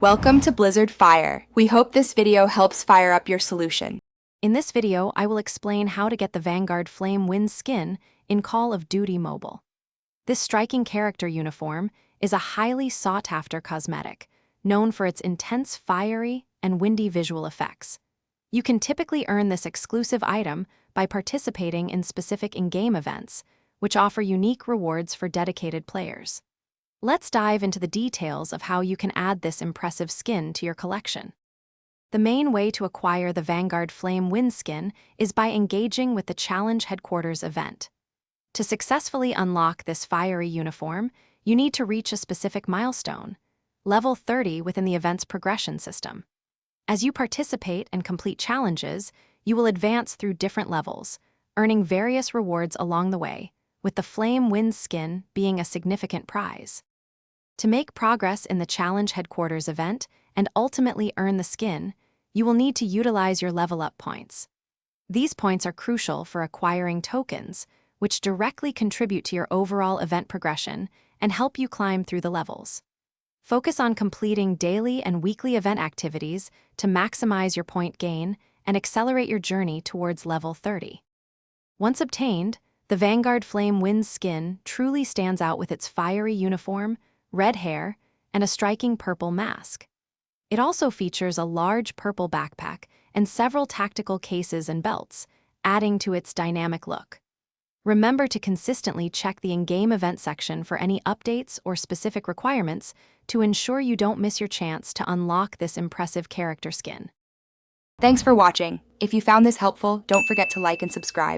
Welcome to Blizzard Fire. We hope this video helps fire up your solution. In this video, I will explain how to get the Vanguard Flame Winds skin in Call of Duty Mobile. This striking character uniform is a highly sought-after cosmetic, known for its intense fiery and windy visual effects. You can typically earn this exclusive item by participating in specific in-game events, which offer unique rewards for dedicated players. Let's dive into the details of how you can add this impressive skin to your collection. The main way to acquire the Vanguard Flame Winds skin is by engaging with the Challenge Headquarters event. To successfully unlock this fiery uniform, you need to reach a specific milestone, level 30 within the event's progression system. As you participate and complete challenges, you will advance through different levels, earning various rewards along the way, with the Flame Winds skin being a significant prize. To make progress in the Challenge Headquarters event and ultimately earn the skin, you will need to utilize your level-up points. These points are crucial for acquiring tokens, which directly contribute to your overall event progression and help you climb through the levels. Focus on completing daily and weekly event activities to maximize your point gain and accelerate your journey towards level 30. Once obtained, the Vanguard Flame Winds skin truly stands out with its fiery uniform, red hair, and a striking purple mask. It also features a large purple backpack and several tactical cases and belts, adding to its dynamic look. Remember to consistently check the in-game event section for any updates or specific requirements to ensure you don't miss your chance to unlock this impressive character skin. Thanks for watching. If you found this helpful, don't forget to like and subscribe.